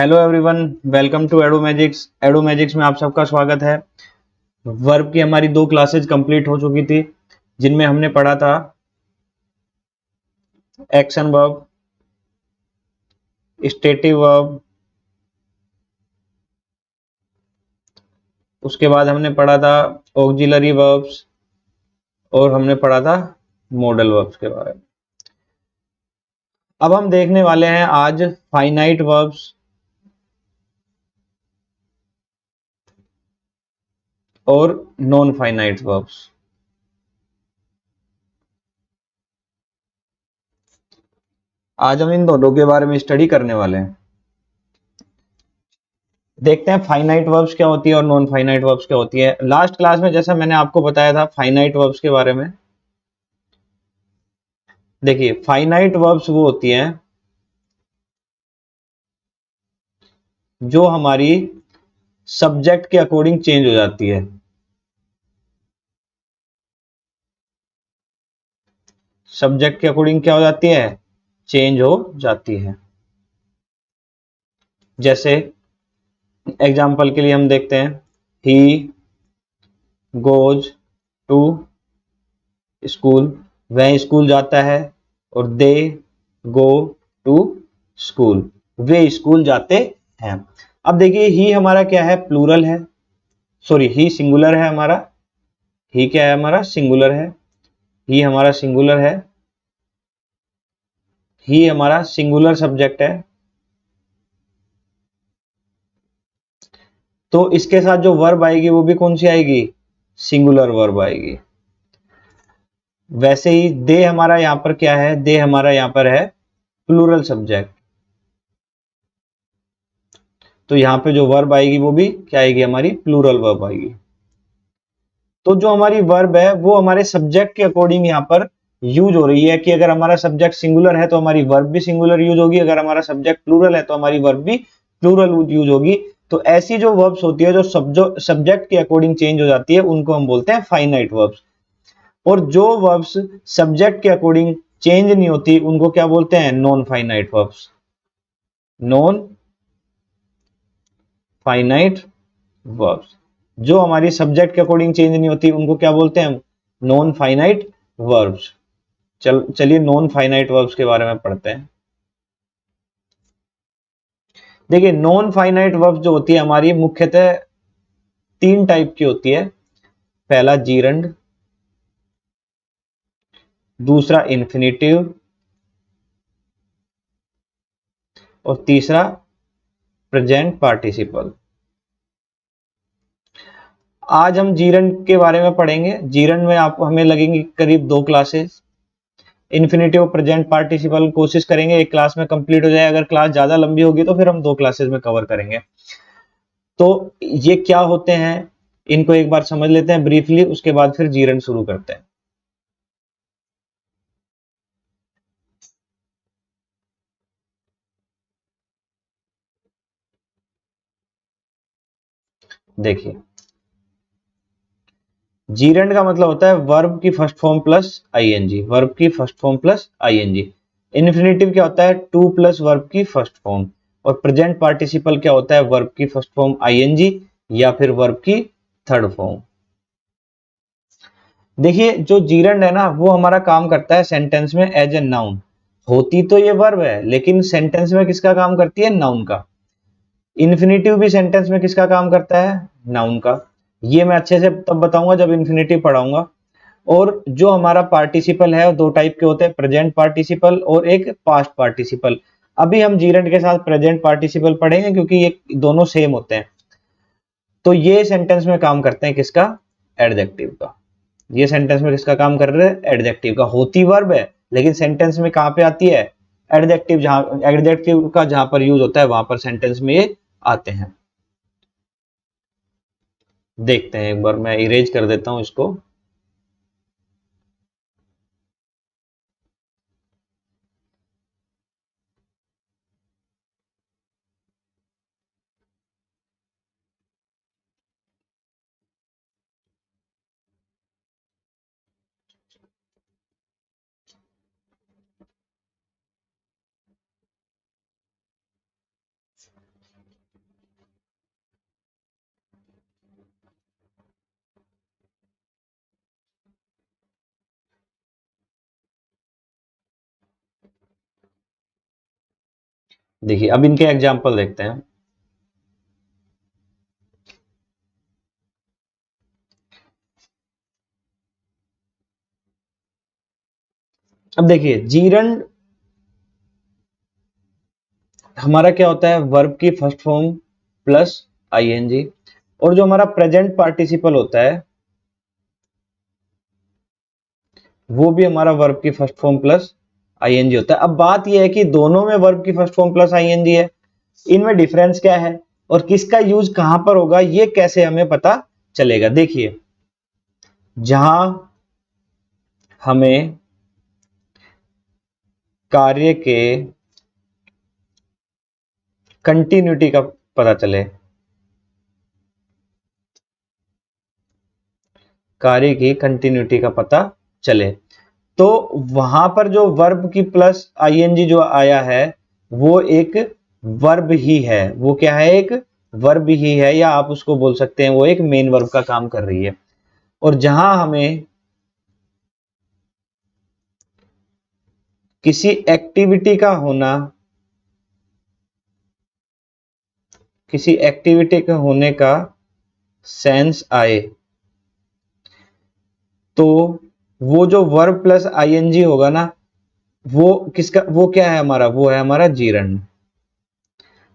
Hello everyone, welcome to Ado Magics. Ado Magics में आप सबका स्वागत है। वर्ब की हमारी 2 क्लासेज कंप्लीट हो चुकी थी, जिनमें हमने पढ़ा था एक्शन वर्ब, स्टेटिव वर्ब, उसके बाद हमने पढ़ा था ऑक्सिलरी वर्ब्स और हमने पढ़ा था मॉडल वर्ब्स के बारे में। अब हम देखने वाले हैं आज फाइनाइट वर्ब्स और नॉन फाइनाइट वर्ब्स। आज हम इन दोनों के बारे में स्टडी करने वाले हैं। देखते हैं फाइनाइट वर्ब्स क्या होती है और नॉन फाइनाइट वर्ब्स क्या होती है। लास्ट क्लास में जैसा मैंने आपको बताया था फाइनाइट वर्ब्स के बारे में, देखिए फाइनाइट वर्ब्स वो होती हैं जो हमारी सब्जेक्ट के अकॉर्डिंग चेंज हो जाती है। सब्जेक्ट के अकॉर्डिंग क्या हो जाती है? चेंज हो जाती है। जैसे एग्जाम्पल के लिए हम देखते हैं, ही गोज टू स्कूल, वह स्कूल जाता है, और दे गो टू स्कूल, वे स्कूल जाते हैं। अब देखिए ही हमारा क्या है? प्लूरल है, सॉरी ही सिंगुलर है हमारा। ही क्या है? हमारा सिंगुलर है। ही हमारा सिंगुलर है। ही हमारा सिंगुलर सब्जेक्ट है। तो इसके साथ जो वर्ब आएगी वो भी कौन सी आएगी? सिंगुलर वर्ब आएगी। वैसे ही दे हमारा यहां पर क्या है? दे हमारा यहां पर है प्लूरल सब्जेक्ट। तो यहां पे जो वर्ब आएगी वो भी क्या आएगी? हमारी प्लूरल वर्ब आएगी। तो जो हमारी वर्ब है वो हमारे सब्जेक्ट के अकॉर्डिंग यहां पर यूज हो रही है कि अगर हमारा सब्जेक्ट सिंगुलर है तो हमारी वर्ब भी सिंगुलर यूज होगी, अगर हमारा सब्जेक्ट प्लूरल है तो हमारी वर्ब भी प्लूरल यूज होगी। तो ऐसी जो वर्ब्स होती है जो सब्जेक्ट के अकॉर्डिंग चेंज हो जाती है उनको हम बोलते हैं फाइनाइट वर्ब्स। और जो वर्ब्स सब्जेक्ट के अकॉर्डिंग चेंज नहीं होती उनको क्या बोलते हैं? Non finite verbs. Non finite verbs जो हमारी सब्जेक्ट के अकॉर्डिंग चेंज नहीं होती उनको क्या बोलते हैं? Non finite verbs. चलिए नॉन फाइनाइट वर्ब्स के बारे में पढ़ते हैं। देखिए नॉन फाइनाइट वर्ब्स जो होती है हमारी मुख्यतः 3 टाइप की होती है। पहला जीरंड, दूसरा इन्फिनेटिव और तीसरा प्रेजेंट पार्टिसिपल। आज हम जीरंड के बारे में पढ़ेंगे। जीरंड में आपको हमें लगेंगे करीब 2 क्लासेस। इन्फिनेटिव प्रेजेंट पार्टिसिपल कोशिश करेंगे एक क्लास में कंप्लीट हो जाए, अगर क्लास ज्यादा लंबी होगी तो फिर हम 2 क्लासेस में कवर करेंगे। तो ये क्या होते हैं इनको एक बार समझ लेते हैं ब्रीफली, उसके बाद फिर जीरंड शुरू करते हैं। देखिए जीरंड का मतलब होता है वर्ब की first form plus ING, verb की first form plus ING. Infinitive क्या होता है? टू प्लस वर्ब की फर्स्ट फॉर्म। और प्रेजेंट पार्टिसिपल क्या होता है? वर्ब की फर्स्ट फॉर्म आईएनजी या फिर वर्ब की थर्ड फॉर्म। देखिए जो जीरंड है ना वो हमारा काम करता है सेंटेंस में एज ए नाउन। होती तो ये वर्ब है लेकिन सेंटेंस में किसका काम करती है? नाउन का। इन्फिनेटिव भी सेंटेंस में किसका काम करता है? नाउन का। ये मैं अच्छे से तब बताऊंगा जब इन्फिनेटिव पढ़ाऊंगा। और जो हमारा पार्टिसिपल है वो 2 टाइप के होते हैं, प्रेजेंट पार्टिसिपल और एक पास्ट पार्टिसिपल। अभी हम जीरंड के साथ प्रेजेंट पार्टिसिपल पढ़ेंगे क्योंकि ये दोनों सेम होते हैं। तो ये सेंटेंस में काम करते हैं किसका? एडजेक्टिव का। ये सेंटेंस में किसका काम कर रहे हैं? एडजेक्टिव का। होती वर्ब है लेकिन सेंटेंस में कहां पे आती है? एडजेक्टिव, जहां एडजेक्टिव का जहां पर यूज होता है वहां पर सेंटेंस में ये आते हैं। देखते हैं एक बार, मैं इरेज कर देता हूं इसको। देखिए अब इनके एग्जाम्पल देखते हैं। अब देखिए जीरंड हमारा क्या होता है, वर्ब की फर्स्ट फॉर्म प्लस आईएनजी, और जो हमारा प्रेजेंट पार्टिसिपल होता है वो भी हमारा वर्ब की फर्स्ट फॉर्म प्लस आईएनजी होता है। अब बात यह है कि दोनों में वर्ब की फर्स्ट फॉर्म प्लस आईएनजी है, इनमें डिफरेंस क्या है और किसका यूज कहां पर होगा ये कैसे हमें पता चलेगा। देखिए जहां हमें कार्य के कंटिन्यूटी का पता चले, कार्य की कंटिन्यूटी का पता चले, तो वहां पर जो वर्ब की प्लस आईएनजी जो आया है वो एक वर्ब ही है। वो क्या है, एक वर्ब ही है, या आप उसको बोल सकते हैं वो एक मेन वर्ब का काम कर रही है। और जहां हमें किसी एक्टिविटी का होना, किसी एक्टिविटी के होने का सेंस आए, तो वो जो वर्ब प्लस आईएनजी होगा ना, वो किसका, वो क्या है हमारा, वो है हमारा जीरंड।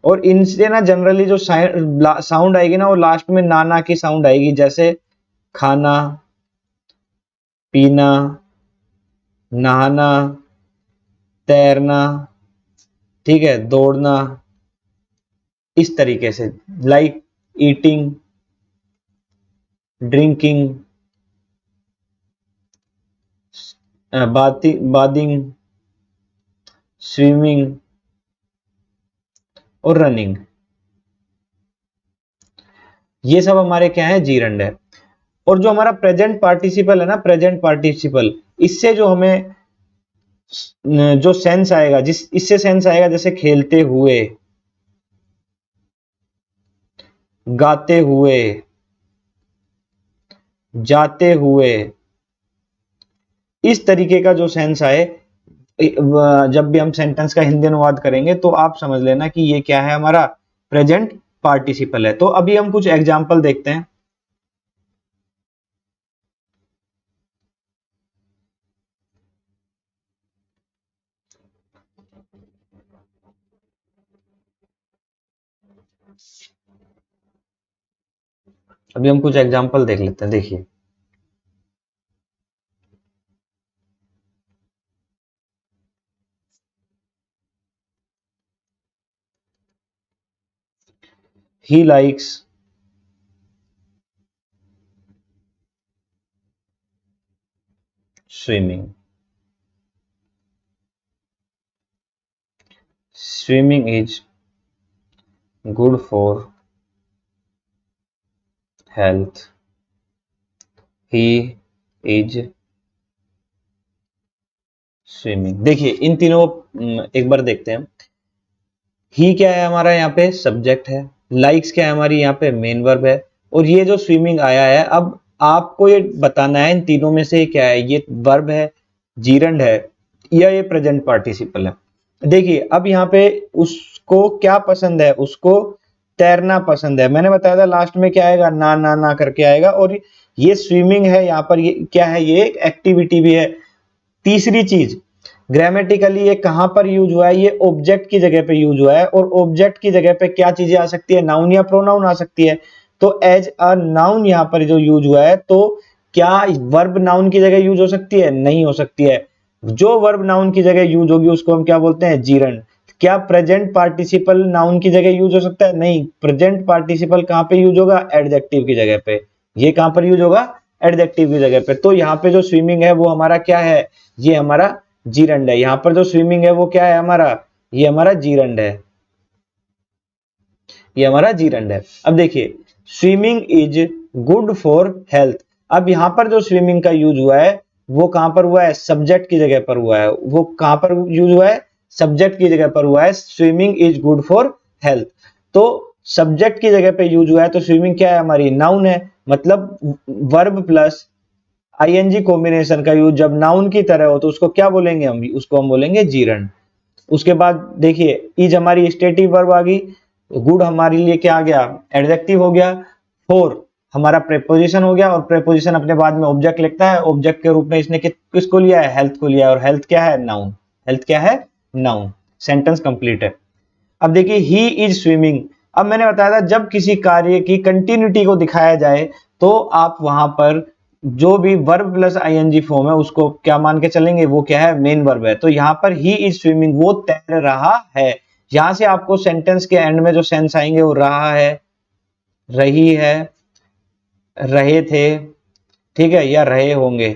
और इनसे ना जनरली जो साउंड आएगी ना वो लास्ट में नाना की साउंड आएगी, जैसे खाना, पीना, नहाना, तैरना, ठीक है, दौड़ना, इस तरीके से, like eating, drinking, bathing, swimming और रनिंग, ये सब हमारे क्या है, जीरंड है। और जो हमारा प्रेजेंट पार्टिसिपल है ना, प्रेजेंट पार्टिसिपल, इससे जो हमें जो सेंस आएगा, जिस इससे सेंस आएगा, जैसे खेलते हुए, गाते हुए, जाते हुए, इस तरीके का जो सेंस आए, जब भी हम सेंटेंस का हिंदी अनुवाद करेंगे तो आप समझ लेना कि ये क्या है, हमारा प्रेजेंट पार्टिसिपल है। तो अभी हम कुछ एग्जाम्पल देखते हैं। अभी हम कुछ एग्जाम्पल देख लेते हैं। देखिए he likes swimming, swimming is good for health, he is swimming. देखिए इन तीनों एक बार देखते हैं। ही क्या है हमारा, यहाँ पे सब्जेक्ट है, लाइक्स क्या है हमारी, यहाँ पे मेन वर्ब है, और ये जो स्विमिंग आया है, अब आपको ये बताना है इन तीनों में से क्या है, ये वर्ब है, जीरंड है, या ये प्रेजेंट पार्टिसिपल है। देखिए अब यहाँ पे उसको क्या पसंद है, उसको तैरना पसंद है। मैंने बताया था लास्ट में क्या आएगा, ना ना ना करके आएगा। और ये स्विमिंग है, यहाँ पर ये क्या है, ये एक एक्टिविटी भी है। तीसरी चीज, ग्रामेटिकली ये कहां पर यूज हुआ है, ये ऑब्जेक्ट की जगह पे यूज हुआ है, और ऑब्जेक्ट की जगह पे क्या चीजें आ सकती है, नाउन या प्रोनाउन आ सकती है। तो एज अ नाउन यहां पर जो यूज हुआ है, तो क्या वर्ब नाउन की जगह यूज हो सकती है, नहीं हो सकती है। जो वर्ब नाउन की जगह यूज होगी उसको हम क्या बोलते हैं, जीरंड। क्या प्रेजेंट पार्टिसिपल नाउन की जगह यूज हो सकता है, नहीं। प्रेजेंट पार्टिसिपल कहां पे यूज होगा, एडजेक्टिव की जगह पे। ये कहां पर यूज होगा, एडजेक्टिव की जगह पे। तो यहाँ पे जो स्विमिंग है वो हमारा क्या है, ये हमारा जीरंड है। यहां पर जो स्विमिंग है वो क्या है हमारा, ये हमारा जीरंड है, ये हमारा जीरंड है। अब देखिए swimming is good for health. अब यहां पर जो स्विमिंग का यूज हुआ है वो कहां पर हुआ है, सब्जेक्ट की जगह पर हुआ है। वो कहां पर यूज हुआ है, सब्जेक्ट की जगह पर हुआ है। Swimming is good for health, तो सब्जेक्ट की जगह पे यूज हुआ है, तो स्विमिंग क्या है हमारी, नाउन है। मतलब वर्ब प्लस आईएनजी कॉम्बिनेशन का यूज जब नाउन की तरह हो तो उसको क्या बोलेंगे हम, उसको हम बोलेंगे जीरंड। उसके बाद देखिए इज हमारी स्टेटिव वर्ब आ गई, गुड हमारे लिए क्या आ गया, एडजेक्टिव हो गया, फॉर हमारा प्रेपोजिशन हो गया, और प्रेपोजिशन अपने बाद में ऑब्जेक्ट लिखता है, ऑब्जेक्ट के रूप में इसने किसको लिया है, हेल्थ को लिया है, और हेल्थ क्या है, नाउन, हेल्थ क्या है, नाउन। सेंटेंस कंप्लीट है। अब देखिए ही इज स्विमिंग, अब मैंने बताया था जब किसी कार्य की कंटिन्यूटी को दिखाया जाए तो आप वहां पर जो भी वर्ब प्लस आईएनजी फॉर्म है उसको क्या मान के चलेंगे, वो क्या है, मेन वर्ब है। तो यहां पर ही इज स्विमिंग, वो तैर रहा है। यहां से आपको सेंटेंस के एंड में जो सेंस आएंगे वो रहा है, रही है, रहे थे, ठीक है, या रहे होंगे,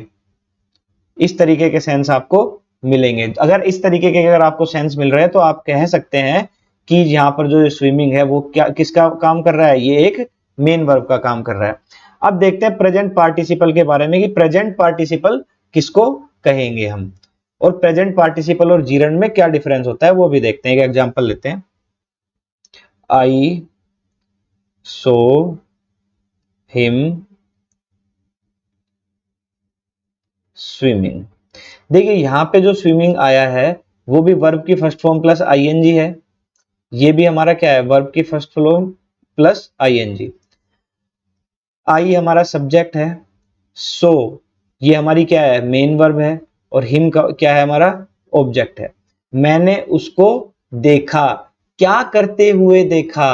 इस तरीके के सेंस आपको मिलेंगे। अगर इस तरीके के अगर आपको सेंस मिल रहे हैं तो आप कह सकते हैं कि यहाँ पर जो स्विमिंग है वो क्या किसका काम कर रहा है, ये एक मेन वर्ब का काम कर रहा है। अब देखते हैं प्रेजेंट पार्टिसिपल के बारे में कि प्रेजेंट पार्टिसिपल किसको कहेंगे हम, और प्रेजेंट पार्टिसिपल और जीरंड में क्या डिफरेंस होता है वो भी देखते हैं। एक एग्जांपल लेते हैं, आई सो हिम स्विमिंग। देखिए यहां पे जो स्विमिंग आया है वो भी वर्ब की फर्स्ट फॉर्म प्लस आईएनजी है, ये भी हमारा क्या है, वर्ब की फर्स्ट फॉर्म प्लस आईएनजी। आई हमारा सब्जेक्ट है, सो ये हमारी क्या है, मेन वर्ब है, और हिम का क्या है, हमारा ऑब्जेक्ट है। मैंने उसको देखा, क्या करते हुए देखा,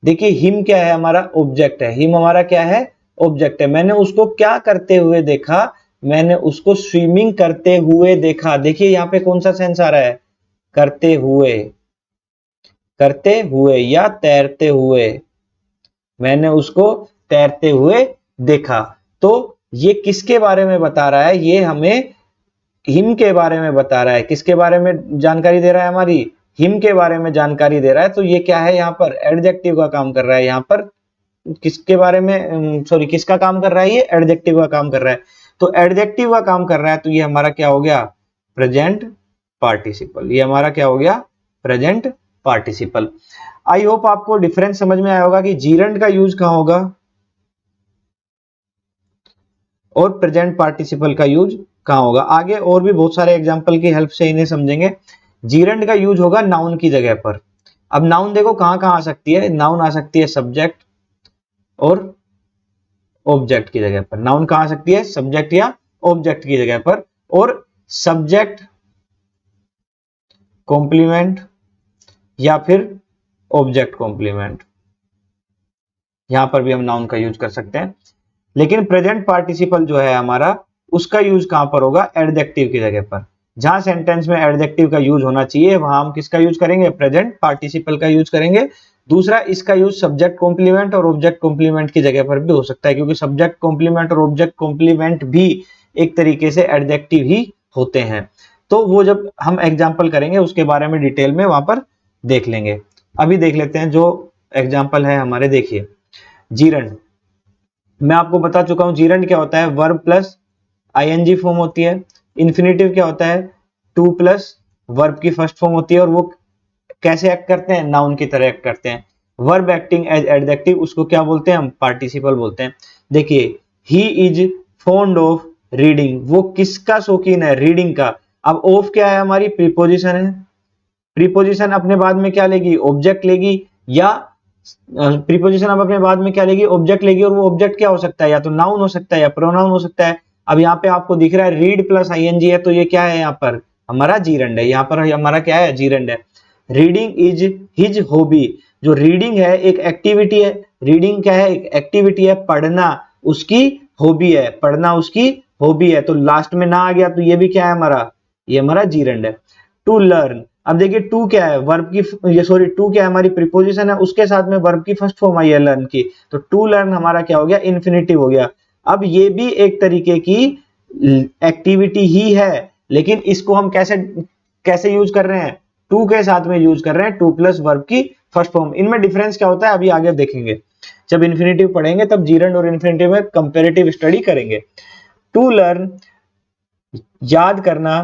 देखिए हिम क्या है, हमारा ऑब्जेक्ट है, हिम हमारा क्या है, ऑब्जेक्ट है। मैंने उसको क्या करते हुए देखा, मैंने उसको स्विमिंग करते हुए देखा। देखिए यहां पे कौन सा सेंस आ रहा है, करते हुए, करते हुए या तैरते हुए, मैंने उसको तैरते हुए देखा। तो ये किसके बारे में बता रहा है, ये हमें हिम के बारे में बता रहा है। किसके बारे में जानकारी दे रहा है, हमारी हिम के बारे में जानकारी दे रहा है। तो ये क्या है, यहाँ पर एडजेक्टिव का काम कर रहा है। यहाँ पर किसके बारे में, सॉरी किसका काम कर रहा है, ये एडजेक्टिव का काम कर रहा है। तो एडजेक्टिव का काम कर रहा है तो ये हमारा क्या हो गया, प्रेजेंट पार्टिसिपल। ये हमारा क्या हो गया, प्रेजेंट पार्टिसिपल। आई होप आपको डिफरेंस समझ में आया होगा कि जीरंड का यूज कहां होगा और प्रेजेंट पार्टिसिपल का यूज कहां होगा। आगे और भी बहुत सारे एग्जांपल की हेल्प से इन्हें समझेंगे। जीरंड का यूज होगा नाउन की जगह पर। अब नाउन देखो कहां कहां आ सकती है, नाउन आ सकती है सब्जेक्ट और ऑब्जेक्ट की जगह पर। नाउन कहां आ सकती है, सब्जेक्ट या ऑब्जेक्ट की जगह पर, और सब्जेक्ट कॉम्प्लीमेंट या फिर ऑब्जेक्ट कॉम्प्लीमेंट, यहां पर भी हम नाउन का यूज कर सकते हैं। लेकिन प्रेजेंट पार्टिसिपल जो है हमारा, उसका यूज कहां पर होगा, एडजेक्टिव की जगह पर। जहां सेंटेंस में एडजेक्टिव का यूज होना चाहिए वहां हम किसका यूज करेंगे, प्रेजेंट पार्टिसिपल का यूज करेंगे। दूसरा, इसका यूज सब्जेक्ट कॉम्प्लीमेंट और ऑब्जेक्ट कॉम्प्लीमेंट की जगह पर भी हो सकता है, क्योंकि सब्जेक्ट कॉम्प्लीमेंट और ऑब्जेक्ट कॉम्प्लीमेंट भी एक तरीके से एडजेक्टिव ही होते हैं। तो वो जब हम एग्जाम्पल करेंगे उसके बारे में डिटेल में वहां पर देख लेंगे। अभी देख लेते हैं जो एग्जाम्पल है हमारे। देखिए जीरंड, मैं आपको बता चुका हूं जीरंड क्या होता है, वर्ब प्लस आईएनजी फॉर्म होती है। इन्फिनेटिव क्या होता है, टू प्लस वर्ब की फर्स्ट फॉर्म होती है, और वो कैसे एक्ट करते हैं, नाउन की तरह एक्ट करते हैं। वर्ब एक्टिंग एज एडजेक्टिव, उसको क्या बोलते हैं हम, पार्टिसिपल बोलते हैं। देखिए he is fond of reading, वो किसका शौकीन है, रीडिंग का। अब ऑफ क्या है, हमारी प्रीपोजिशन है। प्रीपोजिशन अपने बाद में क्या लेगी, ऑब्जेक्ट लेगी, या प्रीपोजिशन अब अपने बाद में क्या लेगी, ऑब्जेक्ट लेगी, और वो ऑब्जेक्ट क्या हो सकता है, या तो नाउन हो सकता है या प्रोनाउन हो सकता है। अब यहाँ पे आपको दिख रहा है रीड प्लस आईएनजी है, तो ये क्या है, यहाँ पर हमारा जीरंड है। यहाँ पर हमारा क्या है, जीरंड है। रीडिंग इज हिज हॉबी, जो रीडिंग है एक एक्टिविटी है। रीडिंग क्या है, एक एक्टिविटी है, पढ़ना उसकी हॉबी है, पढ़ना उसकी हॉबी है। तो लास्ट में ना आ गया तो ये भी क्या है हमारा, ये हमारा जीरंड है। टू लर्न, अब देखिए टू क्या है, वर्ब की, ये सॉरी टू क्या है, हमारी प्रीपोजिशन है, उसके साथ में वर्ब की फर्स्ट फॉर्म आई है लर्न की। तो टू लर्न हमारा क्या हो गया, इन्फिनिटिव हो गया। अब ये भी एक तरीके की एक्टिविटी ही है, लेकिन इसको हम कैसे कैसे यूज कर रहे हैं, टू के साथ में यूज कर रहे हैं, टू प्लस वर्ब की फर्स्ट फॉर्म। इनमें डिफरेंस क्या होता है अभी आगे देखेंगे, जब इन्फिनिटिव पढ़ेंगे तब जीरंड और इन्फिनिटिव में कंपेरेटिव स्टडी करेंगे। टू लर्न, याद करना,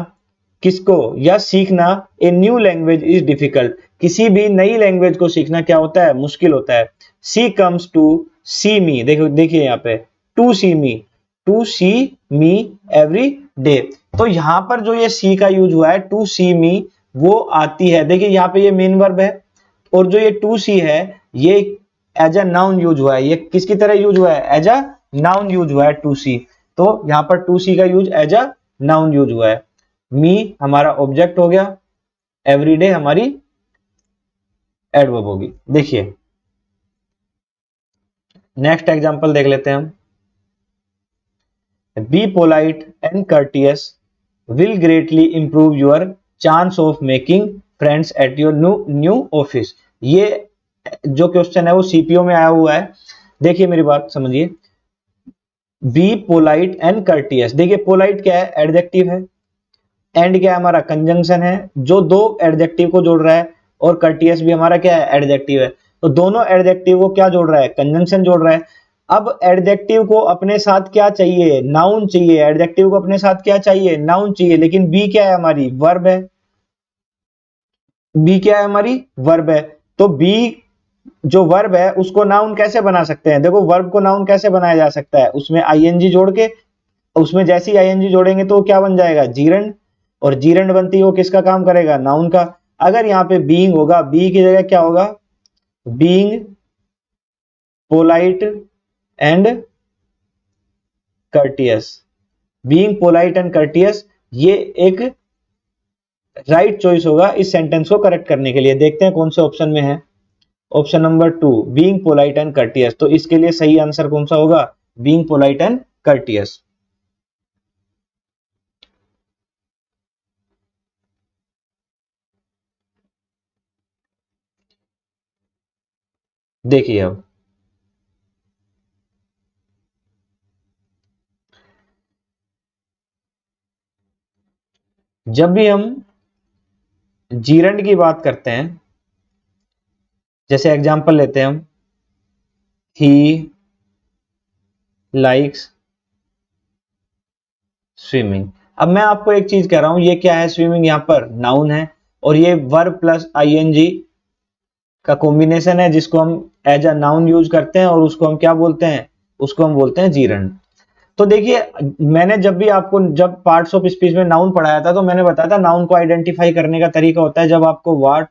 किसको, या सीखना। A new language is difficult, किसी भी नई लैंग्वेज को सीखना क्या होता है, मुश्किल होता है। सी कम्स टू सी मी, देखो देखिए यहाँ पे to see me, to see me every day. तो यहां पर जो ये सी का यूज हुआ है, टू सी मी, वो आती है। देखिए यहाँ पे ये मेन वर्ब है और जो ये टू सी है ये एज अ नाउन यूज हुआ है। ये किसकी तरह यूज हुआ है? एज अ नाउन यूज हुआ है टू सी। तो यहाँ पर टू सी का use as a noun use हुआ है। मी हमारा ऑब्जेक्ट हो गया, एवरीडे हमारी एडवर्ब होगी। देखिए नेक्स्ट एग्जांपल देख लेते हैं हम। Be polite and courteous will greatly improve your chance of making friends at your new office. ये जो क्वेश्चन है वो सीपीओ में आया हुआ है। देखिए मेरी बात समझिए। बी पोलाइट एंड कर्टियस, देखिए पोलाइट क्या है? एडजेक्टिव है। एंड क्या है? हमारा कंजंक्शन है जो दो एडजेक्टिव को जोड़ रहा है। और कर्टियस भी हमारा क्या है? एडजेक्टिव है। तो दोनों एडजेक्टिव को क्या जोड़ रहा है? कंजंक्शन जोड़ रहा है। अब एडजेक्टिव को अपने साथ क्या चाहिए? नाउन चाहिए। एडजेक्टिव को अपने साथ क्या चाहिए? नाउन चाहिए। लेकिन बी क्या है? हमारी वर्ब है। बी क्या है? हमारी वर्ब है। तो बी जो वर्ब है उसको नाउन कैसे बना सकते हैं? देखो वर्ब को नाउन कैसे बनाया जा सकता है? उसमें आईएनजी जोड़ के, उसमें जैसे ही आईएनजी जोड़ेंगे तो क्या बन जाएगा? जीरंड। और जीरंड बनती है वो किसका काम करेगा? नाउन का। अगर यहाँ पे बीइंग होगा, बी की जगह क्या होगा? Being polite and courteous. Being polite and courteous ये एक राइट चॉइस होगा इस सेंटेंस को करेक्ट करने के लिए। देखते हैं कौन से ऑप्शन में है। Option number two, being polite and courteous. तो इसके लिए सही आंसर कौन सा होगा? Being polite and courteous. देखिए अब जब भी हम जीरंड की बात करते हैं, जैसे एग्जांपल लेते हैं हम, ही लाइक्स स्विमिंग। अब मैं आपको एक चीज कह रहा हूं, ये क्या है? स्विमिंग यहाँ पर नाउन है और ये वर्ब प्लस आईएनजी का कॉम्बिनेशन है जिसको हम एज अ नाउन यूज करते हैं और उसको हम क्या बोलते हैं? उसको हम बोलते हैं जीरंड। तो देखिए मैंने जब भी आपको जब पार्ट्स ऑफ स्पीच में नाउन पढ़ाया था तो मैंने बताया था नाउन को आइडेंटिफाई करने का तरीका होता है, जब आपको व्हाट,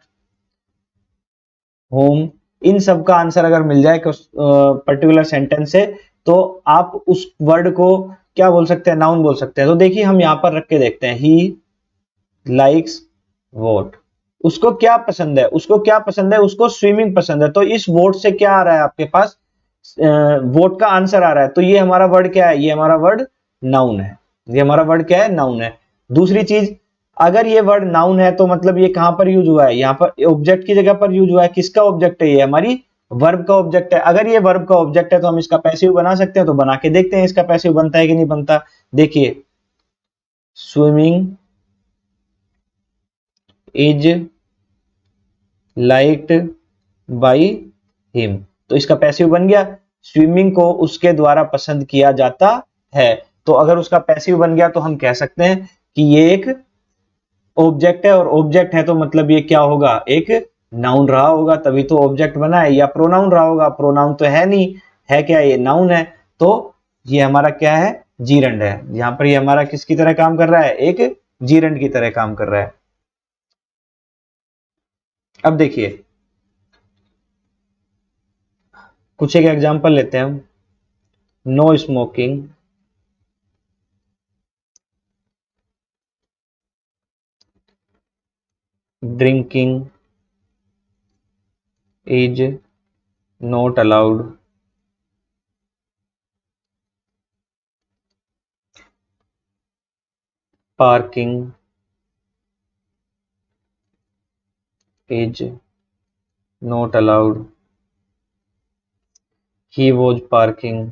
होम, इन सब का आंसर अगर मिल जाए पर्टिकुलर सेंटेंस से तो आप उस वर्ड को क्या बोल सकते हैं? नाउन बोल सकते हैं। तो देखिए हम यहां पर रख के देखते हैं। ही लाइक्स वॉट, उसको क्या पसंद है? उसको क्या पसंद है? उसको स्विमिंग पसंद है। तो इस वोट से क्या आ रहा है आपके पास? वोट का आंसर आ रहा है। तो ये हमारा वर्ड क्या है? ये हमारा वर्ड नाउन है। ये हमारा वर्ड क्या है? नाउन है। दूसरी चीज, अगर ये वर्ड नाउन है तो मतलब ये कहां पर यूज हुआ है? यहाँ पर ऑब्जेक्ट की जगह पर यूज हुआ है। किसका ऑब्जेक्ट है? ये हमारी वर्ब का ऑब्जेक्ट है। अगर ये वर्ब का ऑब्जेक्ट है तो हम इसका पैसिव बना सकते हैं। तो बना के देखते हैं इसका पैसिव बनता है कि नहीं बनता। देखिए swimming is liked by him. तो इसका पैसिव बन गया। स्विमिंग को उसके द्वारा पसंद किया जाता है। तो अगर उसका पैसिव बन गया तो हम कह सकते हैं कि ये एक ऑब्जेक्ट है। और ऑब्जेक्ट है तो मतलब ये क्या होगा? एक नाउन रहा होगा, तभी तो ऑब्जेक्ट बना है। या प्रोनाउन रहा होगा, प्रोनाउन तो है नहीं, है क्या? ये नाउन है। तो ये हमारा क्या है? जीरंड है। यहां पर ये हमारा किसकी तरह काम कर रहा है? एक जीरंड की तरह काम कर रहा है। अब देखिए कुछ एक एग्जांपल लेते हैं हम। No smoking drinking is not allowed parking is not allowed he was parking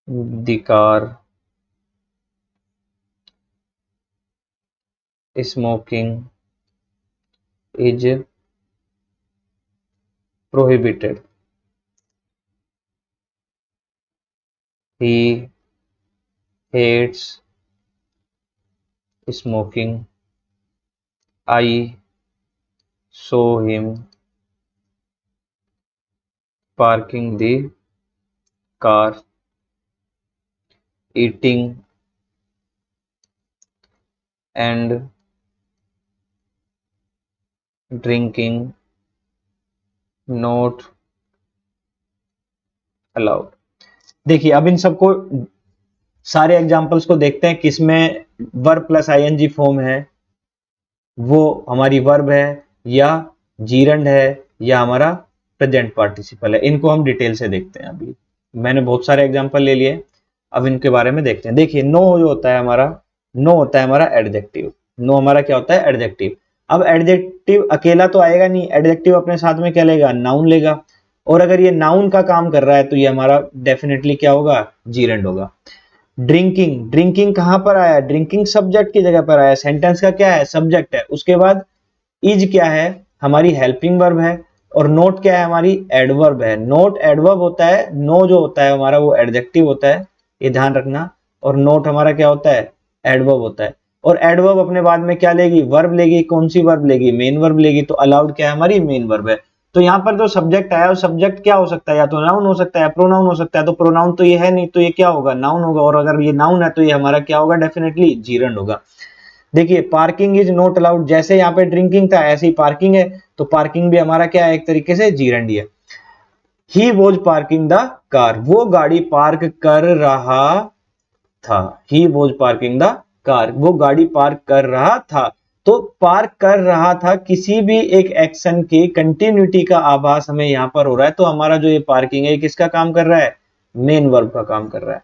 the car smoking is prohibited he hates smoking I saw him parking the car eating and drinking not allowed. देखिए अब इन सबको सारे examples को देखते हैं किसमें verb plus ING form है, वो हमारी वर्ब है या जीरंड है या हमारा प्रेजेंट पार्टिसिपल है। इनको हम डिटेल से देखते हैं। अभी मैंने बहुत सारे एग्जांपल ले लिए, अब इनके बारे में देखते हैं। देखिए नो जो होता है हमारा, नो होता है हमारा एडजेक्टिव। नो हमारा क्या होता है? एडजेक्टिव। अब एडजेक्टिव अकेला तो आएगा नहीं, एडजेक्टिव अपने साथ में क्या लेगा? नाउन लेगा। और अगर ये नाउन का काम कर रहा है तो ये हमारा डेफिनेटली क्या होगा? जीरंड होगा। ड्रिंकिंग, ड्रिंकिंग कहां पर आया? ड्रिंकिंग सब्जेक्ट की जगह पर आया। सेंटेंस का क्या है? सब्जेक्ट है। उसके बाद इज क्या है? हमारी हेल्पिंग वर्ब है। और नोट क्या है? हमारी एडवर्ब है। नोट एडवर्ब होता है, नो जो होता है हमारा वो एडजेक्टिव होता है, ये ध्यान रखना। और नोट हमारा क्या होता है? एडवर्ब होता है। और एडवर्ब अपने बाद में क्या लेगी? वर्ब लेगी। कौन सी वर्ब लेगी? मेन वर्ब लेगी। तो अलाउड क्या है? हमारी मेन वर्ब है। तो यहाँ पर जो सब्जेक्ट आया वो सब्जेक्ट क्या हो सकता है? या तो नाउन हो सकता है, प्रोनाउन हो सकता है। तो प्रोनाउन तो ये है नहीं, तो ये क्या होगा? नाउन होगा। और अगर ये नाउन है तो ये हमारा क्या होगा? डेफिनेटली जीरंड होगा। देखिए पार्किंग इज नॉट अलाउड, जैसे यहाँ पे ड्रिंकिंग था ऐसे ही पार्किंग है, तो पार्किंग भी हमारा क्या है? एक तरीके से जीरंडी है। ही वॉज पार्किंग द कार, वो गाड़ी पार्क कर रहा था। ही वॉज पार्किंग द कार, वो गाड़ी पार्क कर रहा था। तो पार्क कर रहा था, किसी भी एक एक्शन की कंटिन्यूटी का आभास हमें यहाँ पर हो रहा है। तो हमारा जो ये पार्किंग है किसका काम कर रहा है? मेन वर्ब का काम कर रहा है।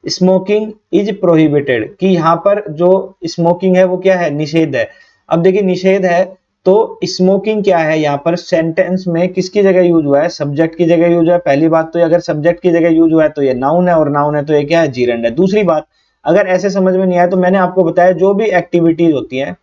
स्मोकिंग इज प्रोहिबिटेड, कि यहाँ पर जो स्मोकिंग है वो क्या है? निषेध है। अब देखिए निषेध है तो स्मोकिंग क्या है? यहाँ पर सेंटेंस में किसकी जगह यूज हुआ है? सब्जेक्ट की जगह यूज हुआ है। पहली बात तो अगर सब्जेक्ट की जगह यूज हुआ है तो ये नाउन है, और नाउन है तो ये क्या है? जीरंड है। दूसरी बात, अगर ऐसे समझ में नहीं आया तो मैंने आपको बताया जो भी एक्टिविटीज होती है,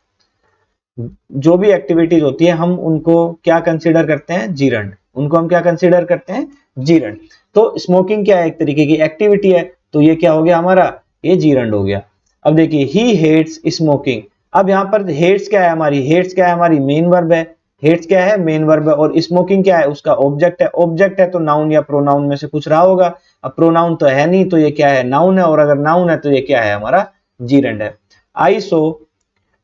जो भी एक्टिविटीज होती है हम उनको क्या कंसीडर करते हैं? जीरंड। उनको हम क्या कंसीडर करते हैं? जीरंड। तो स्मोकिंग क्या है? एक तरीके की एक्टिविटी है, तो ये क्या हो गया हमारा? ये जीरंड हो गया। अब देखिए ही हेट्स स्मोकिंग। अब यहाँ पर हेट्स क्या है हमारी? हेट्स क्या है हमारी? मेन वर्ब है। हेट्स क्या है? मेन वर्ब है। और स्मोकिंग क्या है? उसका ऑब्जेक्ट है। ऑब्जेक्ट है तो नाउन या प्रोनाउन में से कुछ रहा होगा। अब प्रोनाउन तो है नहीं, तो ये क्या है? नाउन है। और अगर नाउन है तो ये क्या है? हमारा जीरंड है। आई saw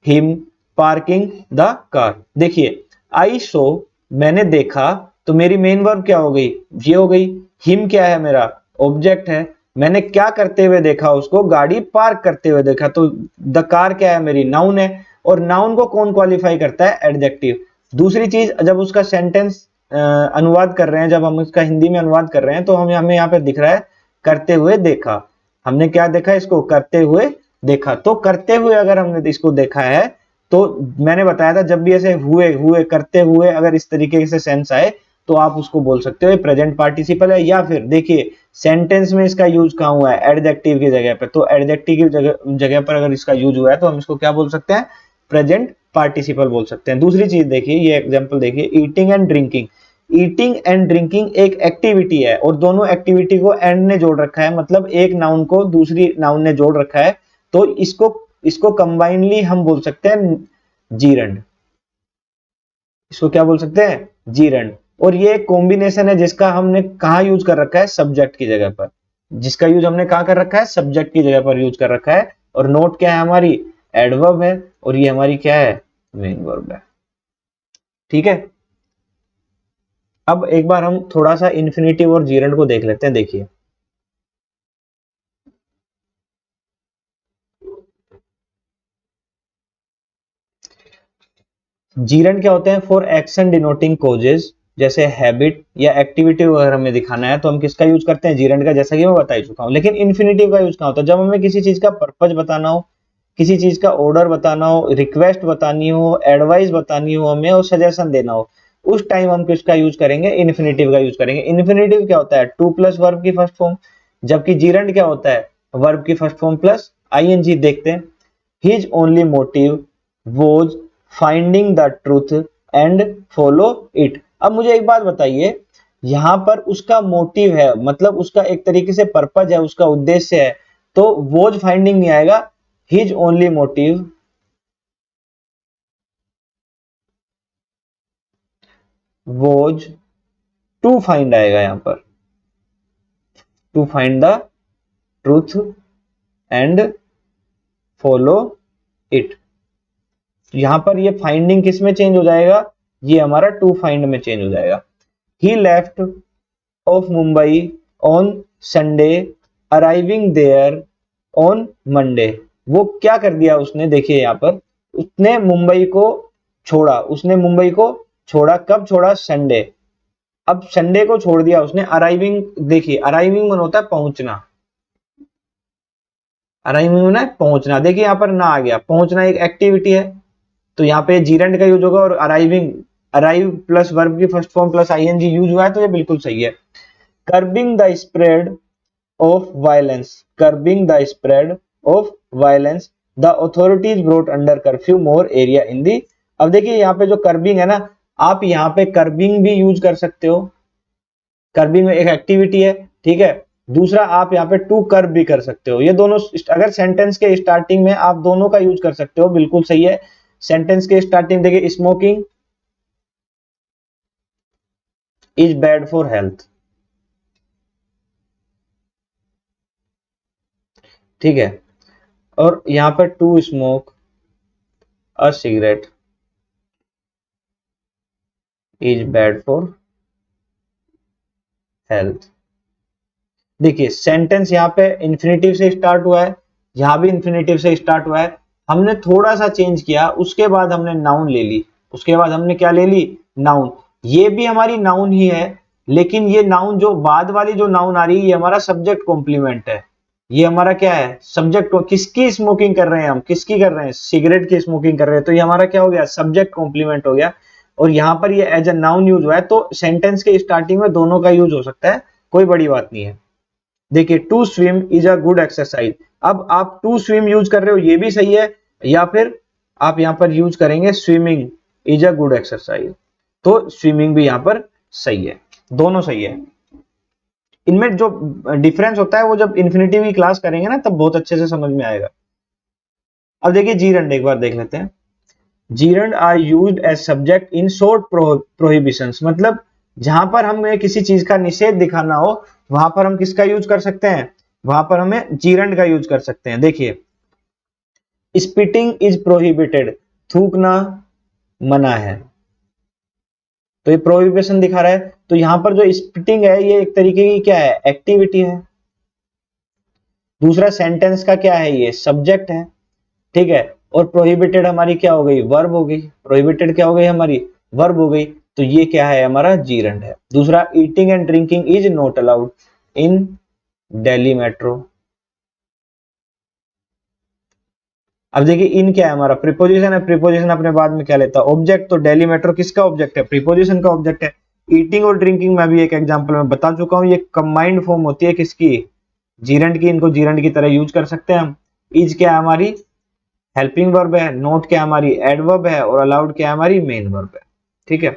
him parking the car. देखिए आई सो, मैंने देखा, तो मेरी मेन वर्ब क्या हो गई? ये हो गई। हिम क्या है? मेरा ऑब्जेक्ट है। मैंने क्या करते हुए देखा? उसको गाड़ी पार्क करते हुए देखा। तो द कार क्या है? मेरी नाउन है। और नाउन को कौन क्वालिफाई करता है? एडजेक्टिव। दूसरी चीज, जब उसका सेंटेंस अनुवाद कर रहे हैं, जब हम उसका हिंदी में अनुवाद कर रहे हैं तो हमें यहाँ पे दिख रहा है करते हुए देखा। हमने क्या देखा? इसको करते हुए देखा। तो करते हुए अगर हमने इसको देखा है तो मैंने बताया था जब भी ऐसे हुए हुए करते हुए अगर इस तरीके से सेंस आए तो आप उसको बोल सकते हो प्रेजेंट पार्टिसिपल है। या फिर देखिए सेंटेंस में इसका यूज कहाँ हुआ है? एडजेक्टिव की जगह पे। तो एडजेक्टिव की जगह पर अगर इसका यूज हुआ है तो हम इसको क्या बोल सकते हैं? प्रेजेंट पार्टिसिपल बोल सकते हैं। दूसरी चीज देखिए, ये एग्जांपल देखिए, eating and drinking. Eating and drinking एक एक्टिविटी है और दोनों एक्टिविटी को एंड ने जोड़ रखा है, मतलब एक नाउन को दूसरी नाउन ने जोड़ रखा है। तो इसको इसको कंबाइनली हम बोल सकते हैं जीरंड। इसको क्या बोल सकते हैं? जीरंड। और ये एक कॉम्बिनेशन है जिसका हमने कहा यूज कर रखा है? सब्जेक्ट की जगह पर। जिसका यूज हमने कहा कर रखा है? सब्जेक्ट की जगह पर यूज कर रखा है। और नोट क्या है हमारी? एडवर्ब है। और ये हमारी क्या है? मेन वर्ब है। ठीक है। अब एक बार हम थोड़ा सा इन्फिनेटिव और जीरंड को देख लेते हैं। देखिए जीरंड क्या होते हैं? फॉर एक्शन डिनोटिंग कोजेज, जैसे हैबिट या एक्टिविटी अगर हमें दिखाना है तो हम किसका यूज करते हैं? जीरंड का, जैसा कि मैं बता ही चुका हूं। लेकिन इन्फिनेटिव का यूज कहां होता है? जब हमें किसी चीज का पर्पज बताना हो, किसी चीज का ऑर्डर बताना हो, रिक्वेस्ट बतानी हो, एडवाइस बतानी हो हमें, और सजेशन देना हो, उस टाइम हम किसका यूज करेंगे? इन्फिनेटिव का यूज करेंगे। इन्फिनेटिव क्या होता है? टू प्लस वर्ब की फर्स्ट फॉर्म। जबकि जीरंड क्या होता है? वर्ब की फर्स्ट फॉर्म प्लस आईएनजी। देखते हैं। His only motive was finding the truth and follow it. अब मुझे एक बात बताइए, यहां पर उसका मोटिव है, मतलब उसका एक तरीके से पर्पज है, उसका उद्देश्य है, तो वॉज फाइंडिंग नहीं आएगा। His only motive was to find आएगा यहां पर। To find the truth and follow it. तो यहां पर ये फाइंडिंग किस में चेंज हो जाएगा, ये हमारा टू फाइंड में चेंज हो जाएगा। He left of Mumbai on Sunday arriving there on Monday. वो क्या कर दिया उसने, देखिए यहां पर उसने मुंबई को छोड़ा, उसने मुंबई को छोड़ा, कब छोड़ा, संडे। अब संडे को छोड़ दिया उसने। अराइविंग, देखिए अराइविंग मन होता है पहुंचना, अराइविंग में पहुंचना, देखिए यहां पर ना आ गया, पहुंचना एक एक्टिविटी है, तो यहाँ पे जीरेंड का यूज होगा, और अराइविंग, अराइव प्लस वर्ब की first form plus ING use हुआ है, तो ये बिल्कुल सही है। Curbing the spread of violence, curbing the spread of violence, the authorities brought under curfew more area in the. अब देखिए यहाँ पे जो कर्बिंग है ना, आप यहाँ पे कर्बिंग भी यूज कर सकते हो, कर्बिंग में एक एक्टिविटी है, ठीक है। दूसरा आप यहाँ पे टू कर्ब भी कर सकते हो, ये दोनों अगर सेंटेंस के स्टार्टिंग में आप दोनों का यूज कर सकते हो, बिल्कुल सही है। सेंटेंस के स्टार्टिंग देखिए, smoking is bad for health, ठीक है। और यहां पर to smoke a cigarette is bad for health. देखिए सेंटेंस यहाँ पे इंफिनिटिव से स्टार्ट हुआ है, यहां भी इंफिनिटिव से स्टार्ट हुआ है, हमने थोड़ा सा चेंज किया, उसके बाद हमने नाउन ले ली, उसके बाद हमने क्या ले ली, नाउन। ये भी हमारी नाउन ही है, लेकिन ये नाउन जो बाद वाली जो नाउन आ रही है, ये हमारा सब्जेक्ट कॉम्प्लीमेंट है। ये हमारा क्या है, सब्जेक्ट को, किसकी स्मोकिंग कर रहे हैं हम, किसकी कर रहे हैं, सिगरेट की स्मोकिंग कर रहे हैं, तो ये हमारा क्या हो गया, सब्जेक्ट कॉम्प्लीमेंट हो गया। और यहां पर ये एज अ नाउन यूज हुआ है, तो सेंटेंस के स्टार्टिंग में दोनों का यूज हो सकता है, कोई बड़ी बात नहीं है। देखिए to swim is a good exercise, अब आप टू स्विम यूज कर रहे हो, ये भी सही है, या फिर आप यहां पर यूज करेंगे swimming is a good exercise, तो स्विमिंग भी यहां पर सही है, दोनों सही है। इनमें जो डिफरेंस होता है वो जब इन्फिनिटिव की क्लास करेंगे ना, तब बहुत अच्छे से समझ में आएगा। अब देखिए जीरंड एक बार देख लेते हैं। Gerund are used as subject in short prohibitions, मतलब जहां पर हमें किसी चीज का निषेध दिखाना हो, वहां पर हम किसका यूज कर सकते हैं, वहां पर हमें जीरंड का यूज कर सकते हैं। देखिए स्पिटिंग इज प्रोहिबिटेड, थूकना मना है, तो ये प्रोहिबिशन दिखा रहा है, तो यहां पर जो स्पिटिंग है ये एक तरीके की क्या है, एक्टिविटी है। दूसरा सेंटेंस का क्या है, ये सब्जेक्ट है, ठीक है। और प्रोहिबिटेड हमारी क्या हो गई, वर्ब हो गई, प्रोहिबिटेड क्या हो गई हमारी, वर्ब हो गई, तो ये क्या है हमारा जीरंड है। दूसरा eating and drinking is not allowed in Delhi metro. अब देखिए इन क्या है हमारा, प्रीपोजिशन है, प्रीपोजिशन अपने बाद में क्या लेता है, ऑब्जेक्ट, तो दिल्ली मेट्रो किसका ऑब्जेक्ट है, प्रीपोजिशन का ऑब्जेक्ट है। ईटिंग और ड्रिंकिंग में भी एक एग्जांपल मैं बता चुका हूं, ये कंबाइंड फॉर्म होती है किसकी, जीरंड की, इनको जीरंड की तरह यूज कर सकते हैं हम। इज क्या है हमारी हेल्पिंग वर्ब है, नोट क्या हमारी एडवर्ब है, और अलाउड क्या हमारी मेन वर्ब है, ठीक है।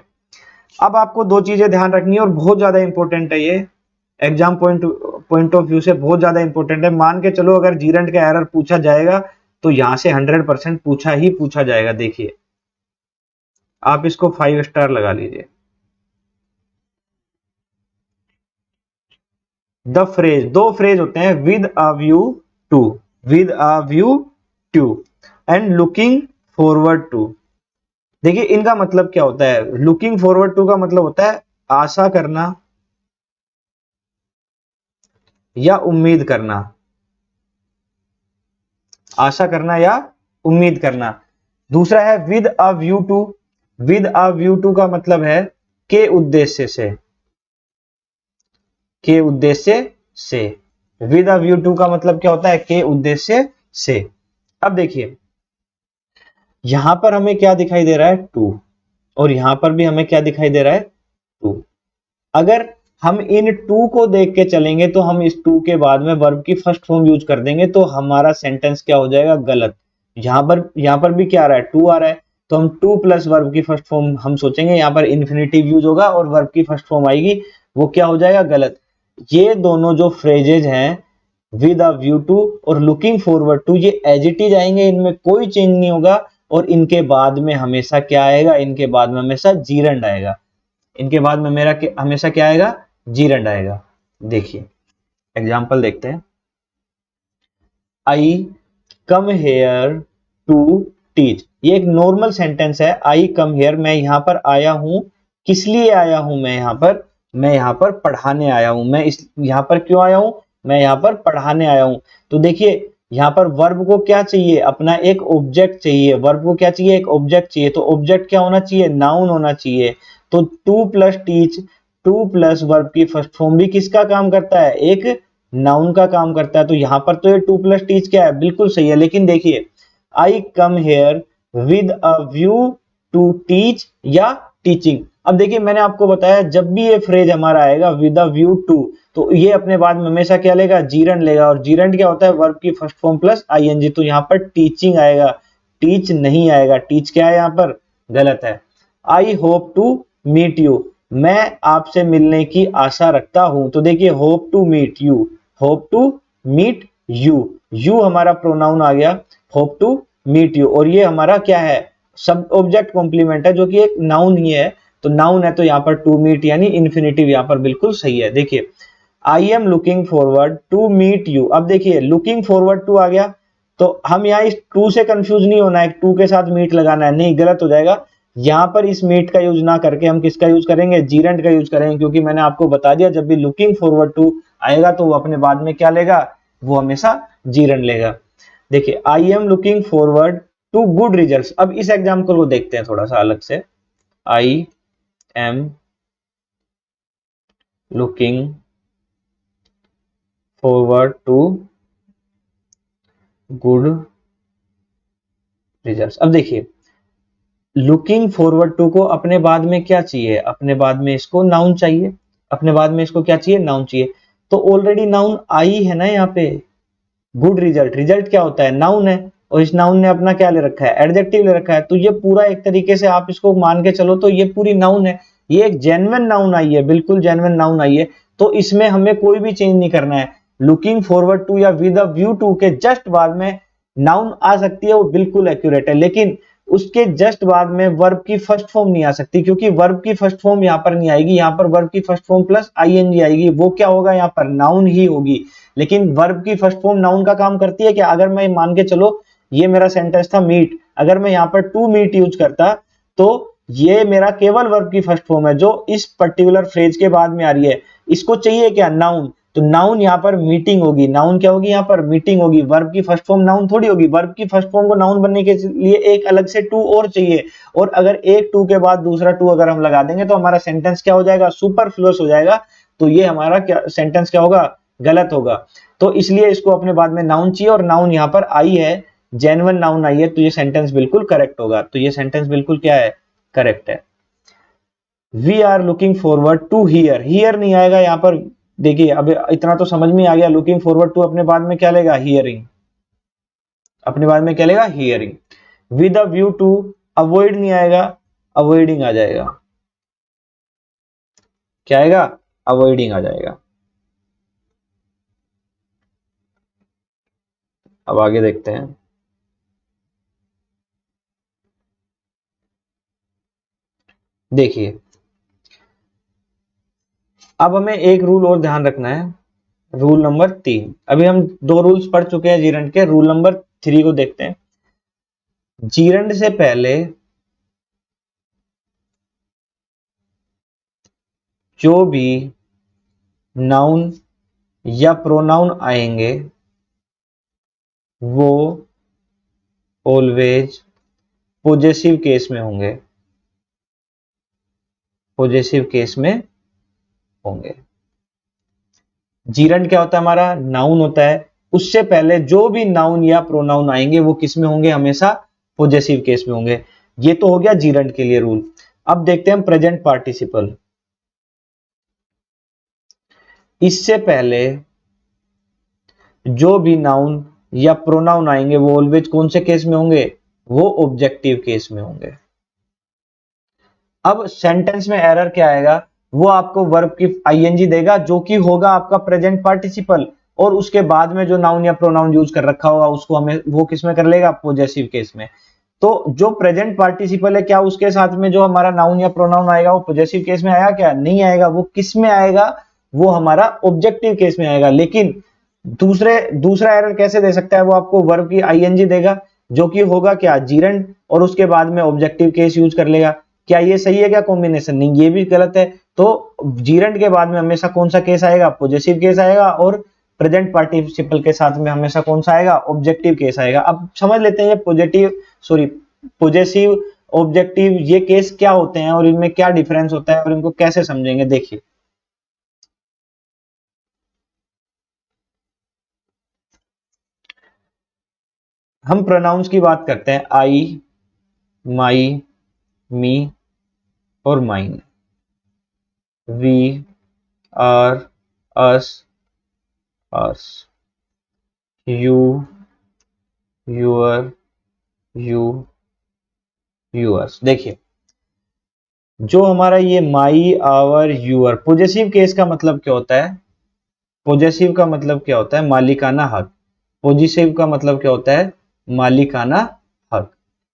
अब आपको दो चीजें ध्यान रखनी है और बहुत ज्यादा इंपॉर्टेंट है, ये एग्जाम पॉइंट ऑफ व्यू से बहुत ज्यादा इंपॉर्टेंट है। मान के चलो अगर जीरंड का एरर पूछा जाएगा, तो यहां से 100% पूछा ही पूछा जाएगा। देखिए आप इसको 5 स्टार लगा लीजिए। द फ्रेज, दो फ्रेज होते हैं, with a view to, with a view to and looking forward to. देखिए इनका मतलब क्या होता है, लुकिंग फॉरवर्ड टू का मतलब होता है आशा करना या उम्मीद करना, आशा करना या उम्मीद करना। दूसरा है with a view to, with a view to का मतलब है के उद्देश्य से, के उद्देश्य से। विद अ व्यू टू का मतलब क्या होता है, के उद्देश्य से। अब देखिए यहां पर हमें क्या दिखाई दे रहा है, टू, और यहां पर भी हमें क्या दिखाई दे रहा है, टू। अगर हम इन टू को देख के चलेंगे, तो हम इस टू के बाद में वर्ब की फर्स्ट फॉर्म यूज कर देंगे, तो हमारा सेंटेंस क्या हो जाएगा, गलत। यहां पर भी क्या आ रहा है, टू आ रहा है, तो हम टू प्लस वर्ब की फर्स्ट फॉर्म हम सोचेंगे, यहां पर इन्फिनिटिव यूज होगा और वर्ब की फर्स्ट फॉर्म आएगी, वो क्या हो जाएगा, गलत। ये दोनों जो फ्रेजेज हैं, विद अ व्यू टू और लुकिंग फॉरवर्ड टू, ये एज इट इज आएंगे, इनमें कोई चेंज नहीं होगा, और इनके बाद में हमेशा क्या आएगा, इनके बाद में हमेशा जीरंड आएगा, इनके बाद में मेरा हमेशा क्या आएगा, जीरंड आएगा। देखिए एग्जांपल देखते हैं। आई कम हेयर टू टीच, ये एक नॉर्मल सेंटेंस है, आई कम हियर, मैं यहाँ पर आया हूँ। किस लिए आया हूँ मैं यहाँ पर? मैं यहाँ पर पढ़ाने आया हूँ। मैं इस यहाँ पर क्यों आया हूँ? मैं यहाँ पर पढ़ाने आया हूँ। तो देखिए यहाँ पर वर्ब को क्या चाहिए? अपना एक ऑब्जेक्ट चाहिए। वर्ब को क्या चाहिए? एक ऑब्जेक्ट चाहिए। तो ऑब्जेक्ट क्या होना चाहिए? नाउन होना चाहिए। तो two plus teach, to plus verb की फर्स्ट फॉर्म भी किसका काम करता है? एक नाउन का काम करता है। तो यहाँ पर तो ये टू प्लस टीच क्या है? बिल्कुल सही है। लेकिन देखिए I come here with a view to teach या टीचिंग। अब देखिए मैंने आपको बताया जब भी ये फ्रेज हमारा आएगा विद अ व्यू टू, तो ये अपने बाद में हमेशा क्या लेगा? जीरंड लेगा। और जीरंड क्या होता है? वर्ब की फर्स्ट फॉर्म प्लस आईएनजी। तो यहाँ पर टीचिंग आएगा, टीच नहीं आएगा। टीच क्या है यहाँ पर? गलत है। I hope to meet you, मैं आपसे मिलने की आशा रखता हूं। तो देखिए hope to meet you, hope to meet you, you हमारा प्रोनाउन आ गया, होप टू मीट यू। और ये हमारा क्या है? सब ऑब्जेक्ट कॉम्प्लीमेंट है जो कि एक नाउन ही है। तो नाउन है तो यहाँ पर टू मीट यानी इन्फिनेटिव यहाँ पर बिल्कुल सही है। देखिए I am looking forward to meet you. अब देखिए लुकिंग फॉरवर्ड टू आ गया, तो हम यहाँ इस टू से कंफ्यूज नहीं होना है, टू के साथ मीट लगाना है, नहीं, गलत हो जाएगा। यहाँ पर इस मीट का यूज ना करके हम किसका यूज करेंगे? जीरंड का यूज करेंगे, क्योंकि मैंने आपको बता दिया जब भी लुकिंग फॉरवर्ड टू आएगा तो वो अपने बाद में क्या लेगा? वो हमेशा जीरंड लेगा। देखिए I am looking forward to good results. अब इस एग्जाम्पल को देखते हैं थोड़ा सा अलग से। I am looking forward to good results. अब देखिए लुकिंग फॉरवर्ड टू को अपने बाद में क्या चाहिए? अपने बाद में इसको नाउन चाहिए। अपने बाद में इसको क्या चाहिए? नाउन चाहिए। तो ऑलरेडी नाउन आई है ना यहाँ पे। गुड रिजल्ट, रिजल्ट क्या होता है? नाउन है। और इस नाउन ने अपना क्या ले रखा है? एडजेक्टिव ले रखा है। तो ये पूरा एक तरीके से आप इसको मान के चलो तो ये पूरी नाउन है। ये एक जेन्युइन नाउन आई है, बिल्कुल जेन्युइन नाउन आई है। तो इसमें हमें कोई भी चेंज नहीं करना है। लुकिंग फॉरवर्ड टू या विद अ व्यू टू के जस्ट बाद में नाउन आ सकती है, वो बिल्कुल एक्यूरेट है। लेकिन उसके जस्ट बाद में वर्ब की फर्स्ट फॉर्म नहीं आ सकती, क्योंकि वर्ब की फर्स्ट फॉर्म यहाँ पर नहीं आएगी। यहाँ पर वर्ब की फर्स्ट फॉर्म प्लस आईएनजी आएगी। वो क्या होगा? यहाँ पर नाउन ही होगी। लेकिन वर्ब की फर्स्ट फॉर्म नाउन का काम करती है क्या? अगर मैं मान के चलो ये मेरा सेंटेंस था मीट, अगर मैं यहाँ पर टू मीट यूज करता तो ये मेरा केवल वर्ब की फर्स्ट फॉर्म है जो इस पर्टिकुलर फ्रेज के बाद में आ रही है। इसको चाहिए क्या? नाउन। तो नाउन यहाँ पर मीटिंग होगी। नाउन क्या होगी? यहाँ पर मीटिंग होगी। वर्ब की फर्स्ट फॉर्म नाउन थोड़ी होगी। वर्ब की फर्स्ट फॉर्म को नाउन बनने के लिए एक अलग से टू और चाहिए। और अगर एक टू के बाद दूसरा टू अगर हम लगा देंगे तो हमारा सेंटेंस क्या हो जाएगा? सुपरफ्लुअस हो जाएगा। तो ये हमारा क्या सेंटेंस क्या होगा? गलत होगा। तो इसलिए इसको अपने बाद में नाउन चाहिए, और नाउन यहाँ पर आई है, जेन्युइन नाउन आई है। तो ये सेंटेंस बिल्कुल करेक्ट होगा। तो ये सेंटेंस बिल्कुल क्या है? करेक्ट है। We are looking forward to hear, hear नहीं आएगा यहाँ पर। देखिए अब इतना तो समझ में आ गया, लुकिंग फॉरवर्ड टू अपने बाद में क्या लेगा? हियरिंग। अपने बाद में क्या लेगा? Hearing. With a view to, avoid नहीं आएगा, अवॉइडिंग आ जाएगा। क्या आएगा? अवॉइडिंग आ जाएगा। अब आगे देखते हैं। देखिए अब हमें एक रूल और ध्यान रखना है, रूल नंबर 3। अभी हम दो रूल्स पढ़ चुके हैं जीरंड के, रूल नंबर 3 को देखते हैं। जीरंड से पहले जो भी नाउन या प्रोनाउन आएंगे वो ऑलवेज पॉजेसिव केस में होंगे, पॉजेसिव केस में होंगे। जीरंड क्या होता है? हमारा नाउन होता है। उससे पहले जो भी नाउन या प्रोनाउन आएंगे वो किस में होंगे? हमेशा पॉजेसिव केस में होंगे। ये तो हो गया जीरंड के लिए रूल। अब देखते हैं प्रेजेंट पार्टिसिपल। इससे पहले जो भी नाउन या प्रोनाउन आएंगे वो ऑलवेज कौन से केस में होंगे? वो ऑब्जेक्टिव केस में होंगे। अब सेंटेंस में एरर क्या आएगा? वो आपको वर्ब की आईएनजी देगा जो कि होगा आपका प्रेजेंट पार्टिसिपल, और उसके बाद में जो नाउन या प्रोनाउन यूज कर रखा होगा उसको हमें वो किस में कर लेगा? पॉजेसिव केस में। तो जो प्रेजेंट पार्टिसिपल है क्या उसके साथ में जो हमारा नाउन या प्रोनाउन आएगा वो पॉजेसिव केस में आया? क्या नहीं आएगा। वो किस में आएगा? वो हमारा ऑब्जेक्टिव केस में आएगा। लेकिन दूसरा एरर कैसे दे सकता है? वो आपको वर्ब की आईएनजी देगा, जो कि होगा क्या, जीरंड, और उसके बाद में ऑब्जेक्टिव केस यूज कर लेगा। क्या ये सही है क्या कॉम्बिनेशन? नहीं, ये भी गलत है। तो जीरंड के बाद में हमेशा कौन सा केस आएगा, पॉजिटिव केस आएगा, और प्रेजेंट पार्टिसिपल के साथ में हमेशा कौन सा आएगा, ऑब्जेक्टिव केस आएगा। अब समझ लेते हैं ये पॉजेसिव ऑब्जेक्टिव ये केस क्या होते हैं और इनमें क्या डिफरेंस होता है और इनको कैसे समझेंगे। देखिए, हम प्रोनाउंस की बात करते हैं, आई, माई, मी और mine, we, our, us, us, you, your, you, yours. देखिए, जो हमारा ये my, our, your, possessive case का मतलब क्या होता है? पॉजेसिव का मतलब क्या होता है? मालिकाना हक। पॉजिटिव का मतलब क्या होता है? मालिकाना हक।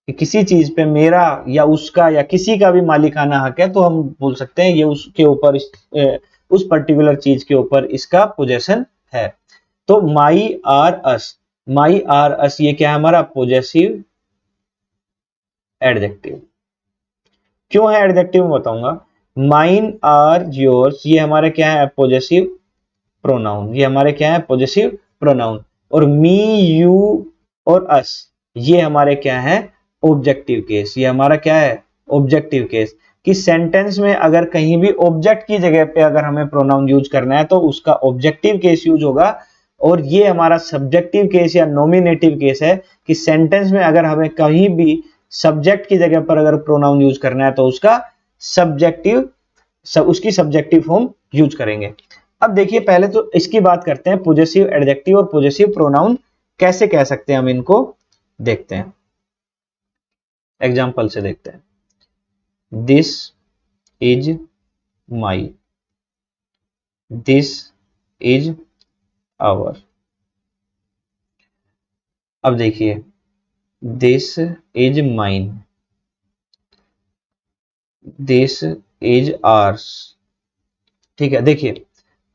कि किसी चीज पे मेरा या उसका या किसी का भी मालिकाना हक है, तो हम बोल सकते हैं ये उसके ऊपर उस पर्टिकुलर चीज के ऊपर इसका पोजेशन है। तो माई आर अस, माई आर अस ये क्या है हमारा? Possessive adjective. क्यों है एडजेक्टिव में बताऊंगा। माइन आर योर्स ये हमारे क्या है? Possessive pronoun. ये हमारे क्या है? Possessive pronoun. और मी, यू और अस ये हमारे क्या है? Objective case. ये हमारा क्या है? Objective case. कि सेंटेंस में अगर कहीं भी ऑब्जेक्ट की जगह पे अगर हमें प्रोनाउन यूज करना है तो उसका ऑब्जेक्टिव केस यूज होगा। और ये हमारा सब्जेक्टिव केस या नॉमिनेटिव केस है कि सेंटेंस में अगर हमें कहीं भी सब्जेक्ट की जगह पर अगर प्रोनाउन यूज करना है तो उसका सब्जेक्टिव उसकी सब्जेक्टिव फॉर्म यूज करेंगे। अब देखिए, पहले तो इसकी बात करते हैं, पॉजेसिव एडजेक्टिव और पॉजेसिव प्रोनाउन कैसे कह सकते हैं हम इनको देखते हैं, एग्जांपल से देखते हैं। This is my, this is our. अब देखिए, this is mine, this is ours. ठीक है, देखिए,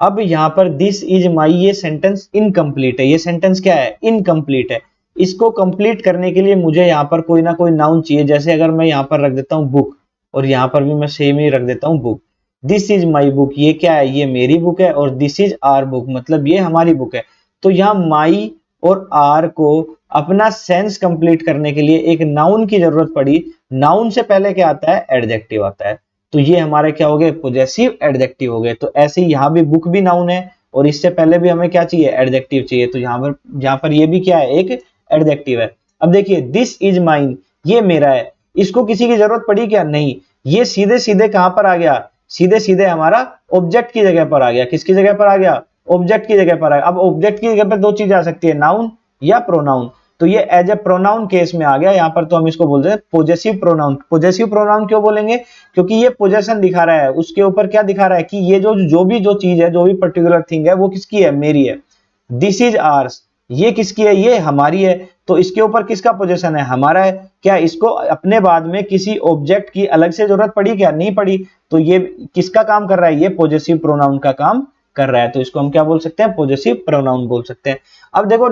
अब यहां पर दिस इज माई ये सेंटेंस इनकम्प्लीट है। ये सेंटेंस क्या है? इनकम्प्लीट है। इसको कंप्लीट करने के लिए मुझे यहां पर कोई ना कोई नाउन चाहिए। जैसे अगर मैं यहां पर रख देता हूं बुक, और यहां पर भी मैं सेम ही रख देता हूं book. This is my book ये क्या है? ये मेरी बुक है। और दिस इज आर बुक मतलब ये हमारी बुक है। तो यहां माई और आर को अपना सेंस कंप्लीट करने के लिए एक नाउन की जरूरत पड़ी। नाउन से पहले क्या आता है? एडजेक्टिव आता है। तो ये हमारे क्या हो गए? पॉजेसिव एडजेक्टिव हो गए। तो ऐसे ही यहां भी बुक भी नाउन है और इससे पहले भी हमें क्या चाहिए? एडजेक्टिव चाहिए। तो यहां पर ये भी क्या है? एक एडजेक्टिव है। अब देखिए, दिस इज माइन ये मेरा है। इसको किसी की जरूरत पड़ी क्या? नहीं। ये सीधे सीधे कहां पर आ गया? सीधे सीधे हमारा ऑब्जेक्ट की जगह पर आ गया। किसकी जगह पर आ गया? ऑब्जेक्ट की जगह पर आ गया। अब ऑब्जेक्ट की जगह पर दो चीज आ सकती है, नाउन या प्रोनाउन। तो ये एज ए प्रोनाउन केस में आ गया यहां पर। तो हम इसको बोलते हैं पॉजेसिव प्रोनाउन। पॉजेसिव प्रोनाउन क्यों बोलेंगे? क्योंकि ये पोजेशन दिखा रहा है, उसके ऊपर क्या दिखा रहा है कि ये जो चीज है, जो भी पर्टिकुलर थिंग है, वो किसकी है? मेरी है। दिस इज आर्स ये किसकी है? ये हमारी है। तो इसके ऊपर किसका पोजेशन है? हमारा है। क्या इसको अपने बाद में किसी ऑब्जेक्ट की अलग से जरूरत पड़ी क्या? नहीं पड़ी। तो ये किसका काम कर रहा है? ये पॉजेसिव प्रोनाउन का काम कर रहा है। तो इसको हम क्या बोल सकते हैं? पॉजेसिव प्रोनाउन बोल सकते हैं। अब देखो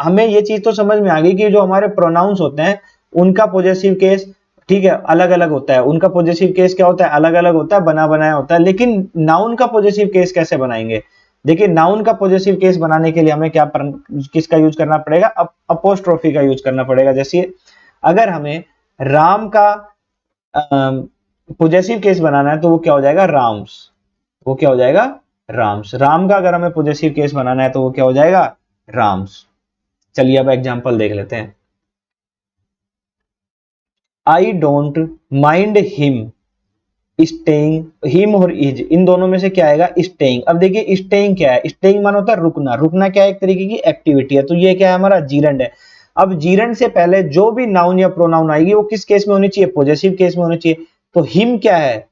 हमें ये चीज तो समझ में आ गई कि जो हमारे प्रोनाउंस होते हैं उनका पॉजेसिव केस, ठीक है, अलग अलग होता है। उनका पॉजेसिव केस क्या होता है? अलग अलग होता है, बना बनाया होता है। लेकिन नाउन का पॉजेसिव केस कैसे बनाएंगे? देखिए, नाउन का पॉजेसिव केस बनाने के लिए हमें किसका यूज करना पड़ेगा? अपोस्ट्रोफी का यूज करना पड़ेगा। जैसे अगर हमें राम का पॉजेसिव केस बनाना है तो वो क्या हो जाएगा? राम्स। वो क्या हो जाएगा? राम्स। राम का अगर हमें पॉजेसिव केस बनाना है तो वो क्या हो जाएगा? राम्स। चलिए अब एग्जांपल देख लेते हैं। I don't mind him staying, him और इज इन दोनों में से क्या आएगा? स्टेइंग। अब देखिए, स्टेइंग क्या है? स्टेइंग मानो होता है रुकना। रुकना क्या है? एक तरीके की एक्टिविटी है। तो ये क्या है? हमारा जीरंड है। अब जीरंड से पहले जो भी नाउन या प्रोनाउन आएगी वो किस केस में होनी चाहिए? पॉजेसिव केस में होनी चाहिए। तो हिम क्या है?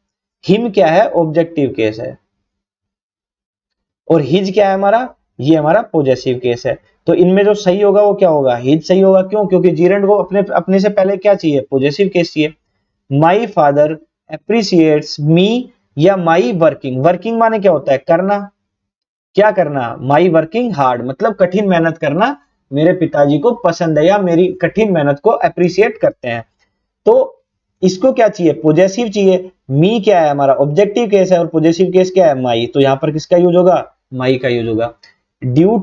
हिम क्या है? ऑब्जेक्टिव केस है। और हिज क्या है हमारा? ये हमारा पॉजेसिव केस है। तो इनमें जो सही होगा वो क्या होगा? हिज सही होगा। क्यों? क्योंकि जीरंड को अपने अपने से पहले क्या चाहिए? पॉजेसिव केस चाहिए। माई फादर अप्रिसिएट्स मी या माई वर्किंग। वर्किंग माने क्या होता है? करना। क्या करना? माई वर्किंग हार्ड मतलब कठिन मेहनत करना मेरे पिताजी को पसंद है या मेरी कठिन मेहनत को अप्रिशिएट करते हैं। तो इसको क्या चाहिए, पॉजेसिव चाहिए। मी क्या है हमारा ऑब्जेक्टिव केस है और पॉजेसिव केस क्या है, माई, तो यहां पर किसका यूज होगा, माई का यूज होगा। Due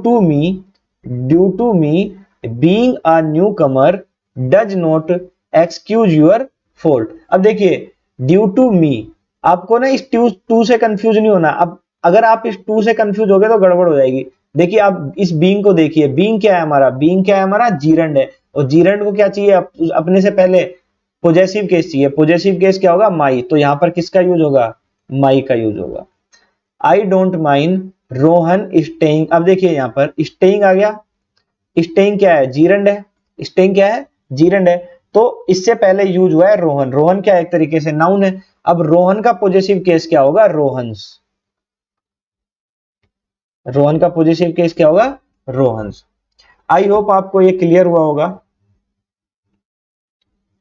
to me being a newcomer does not excuse your fault. अब देखिए ड्यू टू मी, आपको ना इस टू से कंफ्यूज नहीं होना। अब अगर आप इस टू से कंफ्यूज हो गए तो गड़बड़ हो जाएगी। देखिए आप इस बीइंग को देखिए, बीइंग क्या है हमारा, बीइंग क्या है हमारा, जीरंड है, और जीरंड को क्या चाहिए, अपने से पहले पॉजेसिव केस चाहिए। पॉजेसिव केस क्या होगा, माई, तो यहां पर किसका यूज होगा, माई का यूज होगा। I don't mind Rohan staying. अब देखिए यहां पर स्टेइंग आ गया, स्टेइंग क्या है, जीरंड है, स्टेइंग क्या है, जीरंड है। तो इससे पहले यूज हुआ है रोहन, रोहन क्या है, एक तरीके से नाउन है। अब रोहन का पॉजेसिव केस क्या होगा, रोहंस, रोहन का पॉजेसिव केस क्या होगा, रोहंस। आई होप आपको ये क्लियर हुआ होगा।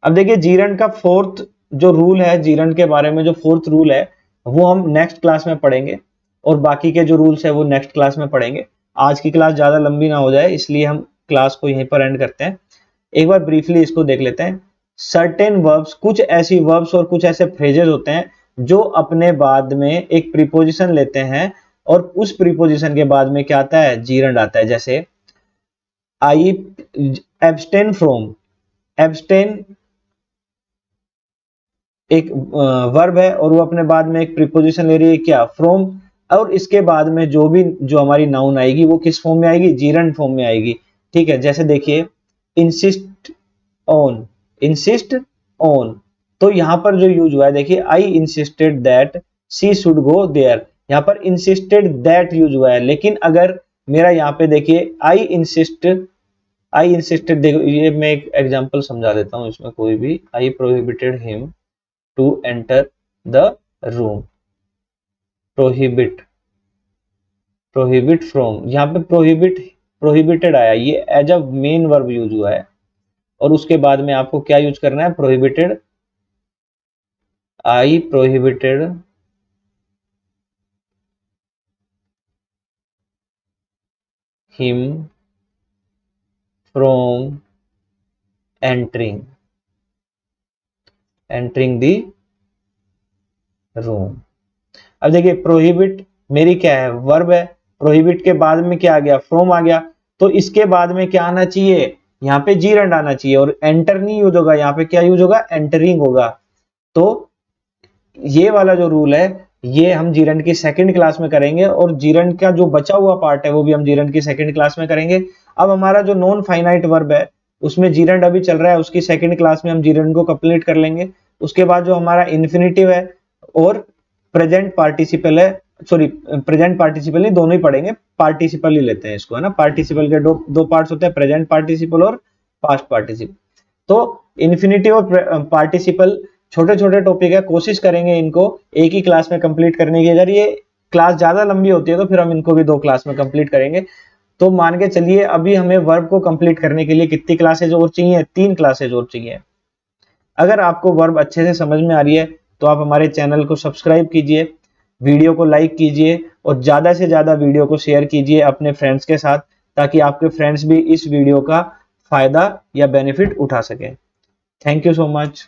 अब देखिए जीरंड का फोर्थ जो रूल है, जीरंड के बारे में जो फोर्थ रूल है वो हम नेक्स्ट क्लास में पढ़ेंगे, और बाकी के जो रूल्स है वो नेक्स्ट क्लास में पढ़ेंगे। आज की क्लास ज्यादा लंबी ना हो जाए इसलिए हम क्लास को यहीं पर एंड करते हैं। एक बार ब्रीफली इसको देख लेते हैं। सर्टेन वर्ब्स, कुछ ऐसी वर्ब्स और कुछ ऐसे फ्रेजेस होते हैं जो अपने बाद में एक प्रीपोजिशन लेते हैं, और उस प्रीपोजिशन के बाद में क्या आता है, जीरंड आता है। जैसे आई एब्सटेन फ्रॉम, एब्सटेन एक वर्ब है और वो अपने बाद में एक प्रीपोजिशन ले रही है क्या, फ्रॉम, और इसके बाद में जो हमारी नाउन आएगी वो किस फॉर्म में आएगी, जीरंड फॉर्म में आएगी। ठीक है, जैसे देखिए इंसिस्ट ऑन, इंसिस्ट ऑन, तो यहां पर जो यूज हुआ है देखिए, I insisted that she should go there, यहां पर इंसिस्टेड दैट यूज हुआ है। लेकिन अगर मेरा यहाँ पे देखिए आई इंसिस्टेड, देखो ये मैं एक एग्जांपल समझा देता हूं इसमें, कोई भी, I prohibited him to enter the room, prohibit, prohibit from, यहाँ पे प्रोहिबिटेड आया, ये as a main verb use हुआ है, और उसके बाद में आपको क्या यूज करना है, prohibited, I prohibited him from entering the room. अब देखिए प्रोहिबिट मेरी क्या है, वर्ब है, प्रोहिबिट के बाद में क्या आ गया, फ्रॉम आ गया, तो इसके बाद में क्या आना चाहिए, यहाँ पे जीरंड आना चाहिए, और एंटर नहीं यूज होगा, यहाँ पे क्या यूज होगा, एंटरिंग होगा। तो ये वाला जो रूल है ये हम जीरंड की सेकंड क्लास में करेंगे, और जीरंड का जो बचा हुआ पार्ट है वो भी हम जीरंड की सेकंड क्लास में करेंगे। अब हमारा जो नॉन फाइनाइट वर्ब है उसमें जीरंड अभी चल रहा है, उसकी सेकंड क्लास में हम जीरंड को कंप्लीट कर लेंगे। उसके बाद जो हमारा इन्फिनेटिव है और प्रेजेंट पार्टिसिपल है, सॉरी प्रेजेंट पार्टिसिपल नहीं, दोनों ही पढ़ेंगे, पार्टिसिपल ही लेते हैं इसको, है ना। पार्टिसिपल के दो पार्ट्स होते हैं, प्रेजेंट पार्टिसिपल और पास्ट पार्टिसिपल। तो इन्फिनेटिव और पार्टिसिपल छोटे छोटे टॉपिक है, कोशिश करेंगे इनको एक ही क्लास में कंप्लीट करने की। अगर ये क्लास ज्यादा लंबी होती है तो फिर हम इनको भी 2 क्लास में कंप्लीट करेंगे। तो मान के चलिए अभी हमें वर्ब को कंप्लीट करने के लिए कितनी क्लासेज और चाहिए, 3 क्लासेज और चाहिए। अगर आपको वर्ब अच्छे से समझ में आ रही है तो आप हमारे चैनल को सब्सक्राइब कीजिए, वीडियो को लाइक कीजिए, और ज्यादा से ज्यादा वीडियो को शेयर कीजिए अपने फ्रेंड्स के साथ, ताकि आपके फ्रेंड्स भी इस वीडियो का फायदा या बेनिफिट उठा सके। Thank you so much.